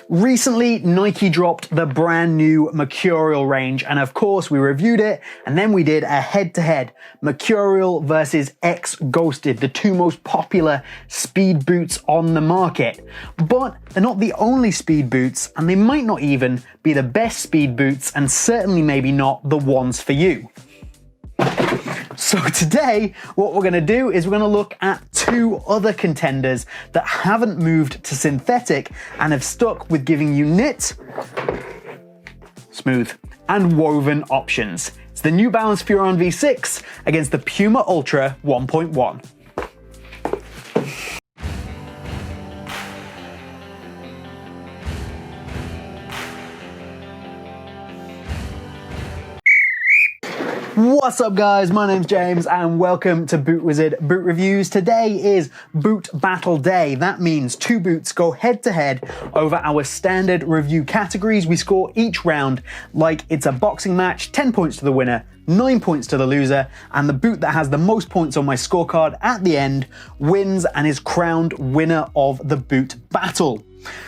Recently, Nike dropped the brand new Mercurial range, and of course we reviewed it, and then we did a head-to-head Mercurial versus X Ghosted, the two most popular speed boots on the market. But they're not the only speed boots, and they might not even be the best speed boots, and certainly maybe not the ones for you. So today, what we're going to do is we're going to look at two other contenders that haven't moved to synthetic and have stuck with giving you knit, smooth, and woven options. It's the new Balance Furon V6 against the Puma Ultra 1.1. What's up guys, my name's James and welcome to Boot Wizard Boot Reviews. Today is Boot Battle Day. That means two boots go head to head over our standard review categories. We score each round like it's a boxing match, 10 points to the winner, 9 points to the loser, and the boot that has the most points on my scorecard at the end wins and is crowned winner of the boot battle.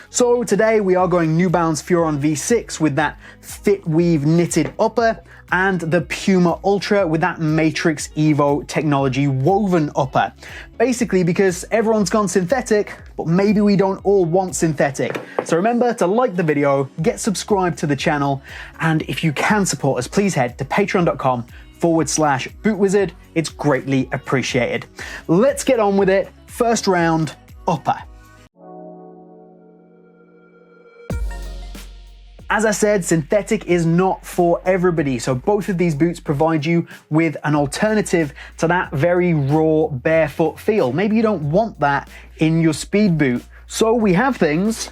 So today we are going New Balance Furon V6 with that fit weave knitted upper, and the Puma Ultra with that Matryxevo technology woven upper. Basically because everyone's gone synthetic, but maybe we don't all want synthetic. So remember to like the video, get subscribed to the channel, and if you can support us, please head to patreon.com/bootwizard. It's greatly appreciated. Let's get on with it. First round, upper. As I said, synthetic is not for everybody, so both of these boots provide you with an alternative to that very raw barefoot feel. Maybe you don't want that in your speed boot. So we have things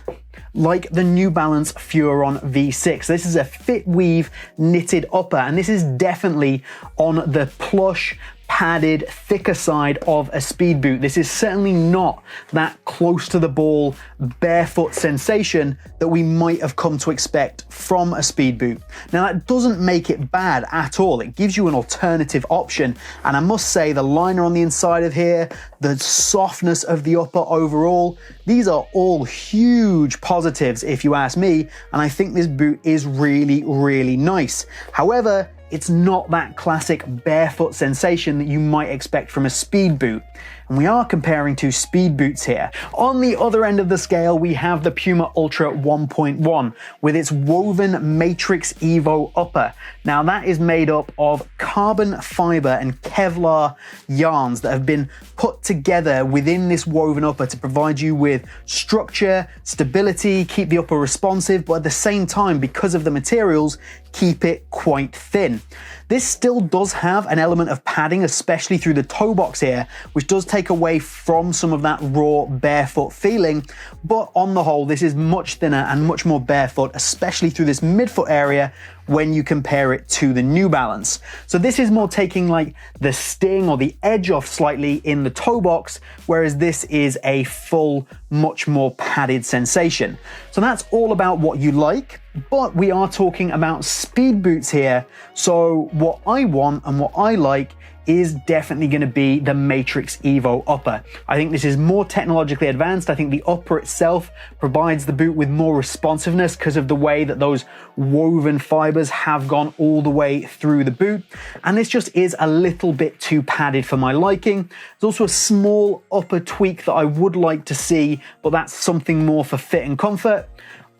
like the New Balance Furon V6. This is a fit weave knitted upper, and this is definitely on the plush, padded, thicker side of a speed boot. This is certainly not that close to the ball, barefoot sensation that we might have come to expect from a speed boot. Now that doesn't make it bad at all. It gives you an alternative option, and I must say the liner on the inside of here, the softness of the upper overall, these are all huge positives if you ask me, and I think this boot is really, really nice. However, it's not that classic barefoot sensation that you might expect from a speed boot. And we are comparing two speed boots here. On the other end of the scale, we have the Puma Ultra 1.1 with its woven Matryxevo upper. Now that is made up of carbon fiber and Kevlar yarns that have been put together within this woven upper to provide you with structure, stability, keep the upper responsive, but at the same time, because of the materials, keep it quite thin. This still does have an element of padding, especially through the toe box here, which does take away from some of that raw barefoot feeling, but on the whole, this is much thinner and much more barefoot, especially through this midfoot area when you compare it to the New Balance. So this is more taking like the sting or the edge off slightly in the toe box, whereas this is a full, much more padded sensation. So that's all about what you like, but we are talking about speed boots here. So what I want and what I like is definitely going to be the Matryxevo upper. I think this is more technologically advanced. I think the upper itself provides the boot with more responsiveness because of the way that those woven fibers have gone all the way through the boot. And this just is a little bit too padded for my liking. There's also a small upper tweak that I would like to see, but that's something more for fit and comfort.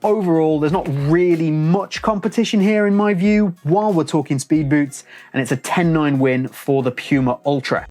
Overall, there's not really much competition here in my view while we're talking speed boots, and it's a 10-9 win for the Puma Ultra.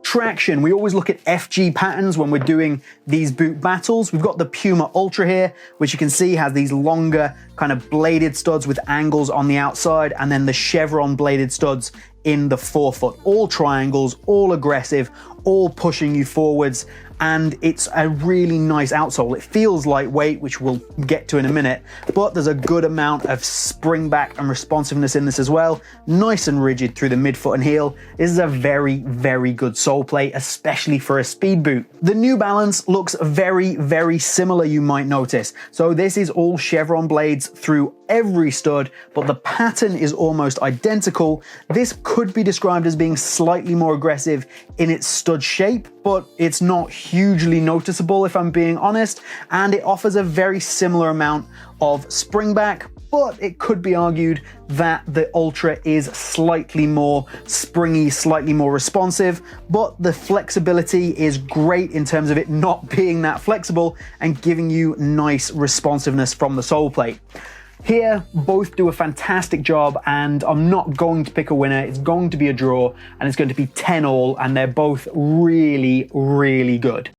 Traction. We always look at FG patterns when we're doing these boot battles. We've got the Puma Ultra here, which you can see has these longer kind of bladed studs with angles on the outside, and then the chevron bladed studs in the forefoot. All triangles, all aggressive, all pushing you forwards, and it's a really nice outsole. It feels lightweight, which we'll get to in a minute, but there's a good amount of spring back and responsiveness in this as well. Nice and rigid through the midfoot and heel. This is a very, very good sole plate, especially for a speed boot. The New Balance looks very, very similar, you might notice. So this is all chevron blades through every stud, but the pattern is almost identical. This could be described as being slightly more aggressive in its stud shape, but it's not hugely noticeable if I'm being honest, and it offers a very similar amount of springback, but it could be argued that the Ultra is slightly more springy, slightly more responsive, but the flexibility is great in terms of it not being that flexible and giving you nice responsiveness from the sole plate. Here, both do a fantastic job, and I'm not going to pick a winner. It's going to be a draw, and it's going to be 10 all, and they're both really, really good.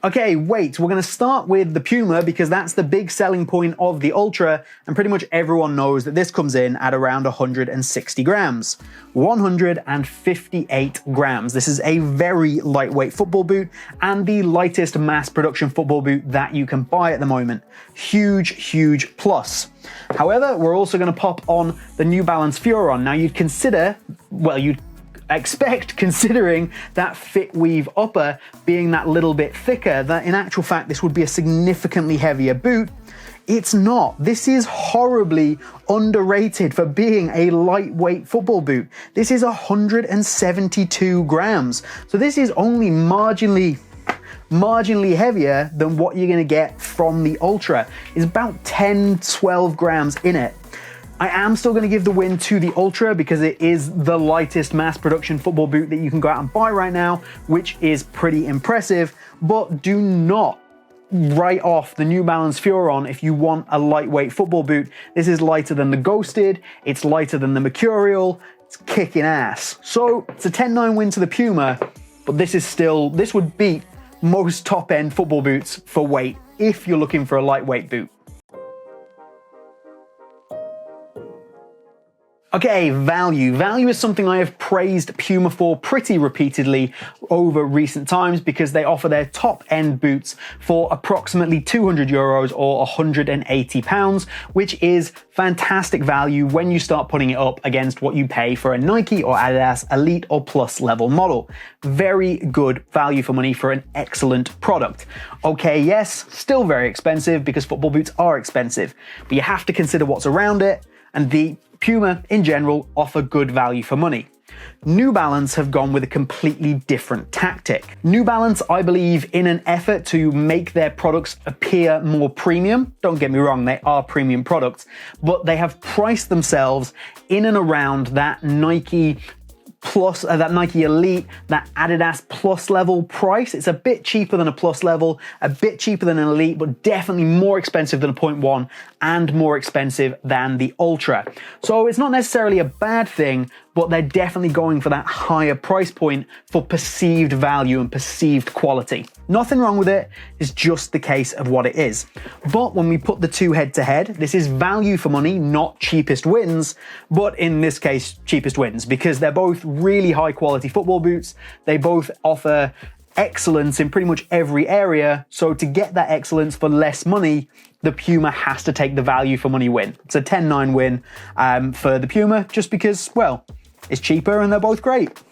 Okay, wait, we're going to start with the Puma because that's the big selling point of the Ultra, and pretty much everyone knows that this comes in at around 160 grams. 158 grams. This is a very lightweight football boot and the lightest mass production football boot that you can buy at the moment. Huge, huge plus. However, we're also going to pop on the New Balance Furon. Now you'd consider, well, you'd expect, considering that fit weave upper being that little bit thicker, that in actual fact this would be a significantly heavier boot. It's not. This is horribly underrated for being a lightweight football boot. This is 172 grams. So this is only marginally heavier than what you're going to get from the Ultra. It's about 10-12 grams in it. I am still going to give the win to the Ultra because it is the lightest mass production football boot that you can go out and buy right now, which is pretty impressive, but do not write off the New Balance Furon if you want a lightweight football boot. This is lighter than the Ghosted, it's lighter than the Mercurial, it's kicking ass. So it's a 10-9 win to the Puma, but this would beat most top-end football boots for weight if you're looking for a lightweight boot. Okay, value. Value is something I have praised Puma for pretty repeatedly over recent times because they offer their top-end boots for approximately 200 euros or 180 pounds, which is fantastic value when you start putting it up against what you pay for a Nike or Adidas Elite or Plus level model. Very good value for money for an excellent product. Okay, yes, still very expensive because football boots are expensive, but you have to consider what's around it, and the Puma, in general, offer good value for money. New Balance have gone with a completely different tactic. New Balance, I believe, in an effort to make their products appear more premium, don't get me wrong, they are premium products, but they have priced themselves in and around that Nike Plus, that Nike Elite, that Adidas Plus level price. It's a bit cheaper than a Plus level, a bit cheaper than an Elite, but definitely more expensive than a 0.1 and more expensive than the Ultra. So it's not necessarily a bad thing, but they're definitely going for that higher price point for perceived value and perceived quality. Nothing wrong with it, it's just the case of what it is. But when we put the two head to head, this is value for money, not cheapest wins, but in this case, cheapest wins, because they're both really high quality football boots. They both offer excellence in pretty much every area. So to get that excellence for less money, the Puma has to take the value for money win. It's a 10-9 win for the Puma just because, well, it's cheaper and they're both great.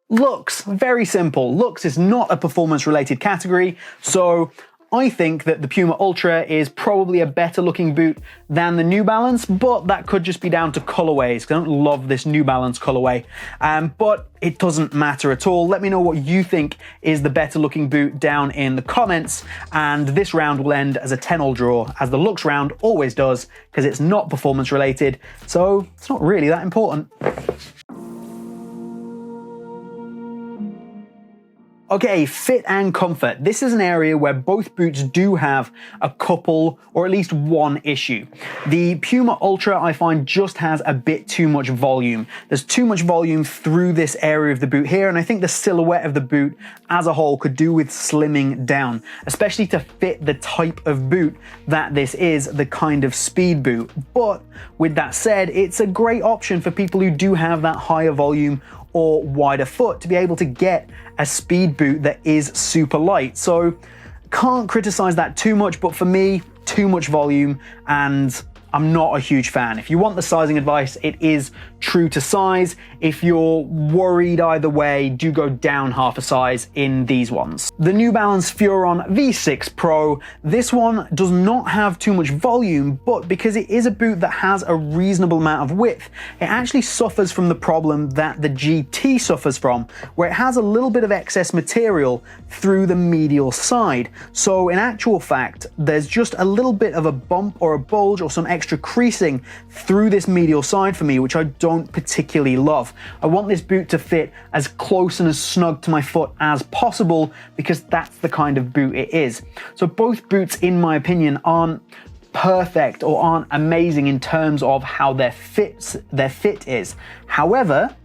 Looks, very simple. Looks is not a performance related category, so I think that the Puma Ultra is probably a better looking boot than the New Balance, but that could just be down to colorways. I don't love this New Balance colorway, but it doesn't matter at all. Let me know what you think is the better looking boot down in the comments, and this round will end as a 10-all draw, as the looks round always does, because it's not performance related, so it's not really that important. Okay, fit and comfort. This is an area where both boots do have a couple, or at least one issue. The Puma Ultra, I find, just has a bit too much volume. There's too much volume through this area of the boot here, and I think the silhouette of the boot as a whole could do with slimming down, especially to fit the type of boot that this is, the kind of speed boot. But with that said, it's a great option for people who do have that higher volume or wider foot to be able to get a speed boot that is super light. So can't criticize that too much, but for me, too much volume, and I'm not a huge fan. If you want the sizing advice, it is true to size. If you're worried either way, do go down half a size in these ones. The New Balance Furon V6 Pro, this one does not have too much volume, but because it is a boot that has a reasonable amount of width, it actually suffers from the problem that the GT suffers from, where it has a little bit of excess material through the medial side. So in actual fact, there's just a little bit of a bump or a bulge or some extra creasing through this medial side for me, which I don't particularly love. I want this boot to fit as close and as snug to my foot as possible because that's the kind of boot it is. So both boots, in my opinion, aren't perfect or aren't amazing in terms of how their fit is. However,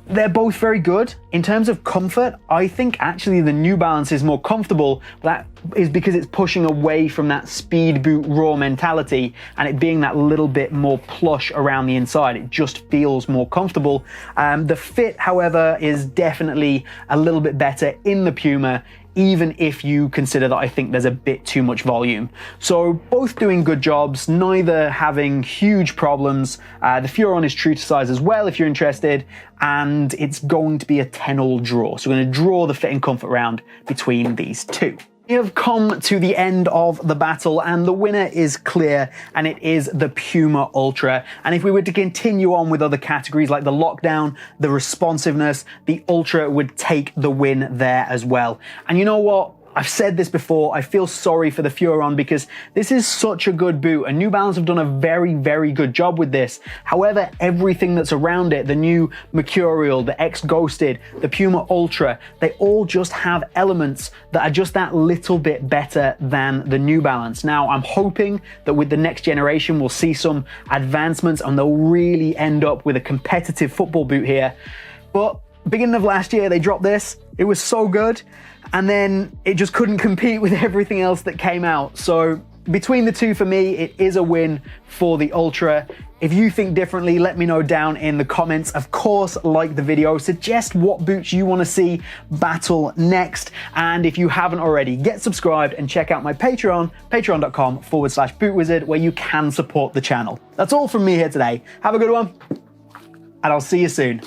they're both very good. In terms of comfort, I think actually the New Balance is more comfortable. That is because it's pushing away from that speed boot raw mentality and it being that little bit more plush around the inside. It just feels more comfortable. The fit, however, is definitely a little bit better in the Puma, even if you consider that I think there's a bit too much volume. So both doing good jobs, neither having huge problems. The Furon is true to size as well if you're interested, and it's going to be a 10-all draw. So we're going to draw the fit and comfort round between these two. We have come to the end of the battle and the winner is clear, and it is the Puma Ultra. And if we were to continue on with other categories like the lockdown, the responsiveness, the Ultra would take the win there as well. And you know what? I've said this before, I feel sorry for the Furon because this is such a good boot and New Balance have done a very, very good job with this. However, everything that's around it, the new Mercurial, the X Ghosted, the Puma Ultra, they all just have elements that are just that little bit better than the New Balance. Now, I'm hoping that with the next generation, we'll see some advancements and they'll really end up with a competitive football boot here. But beginning of last year, they dropped this. It was so good. And then it just couldn't compete with everything else that came out. So between the two, for me, it is a win for the Ultra. If you think differently, let me know down in the comments. Of course, like the video, suggest what boots you want to see battle next. And if you haven't already, get subscribed and check out my Patreon, patreon.com/bootwizard, where you can support the channel. That's all from me here today. Have a good one, and I'll see you soon.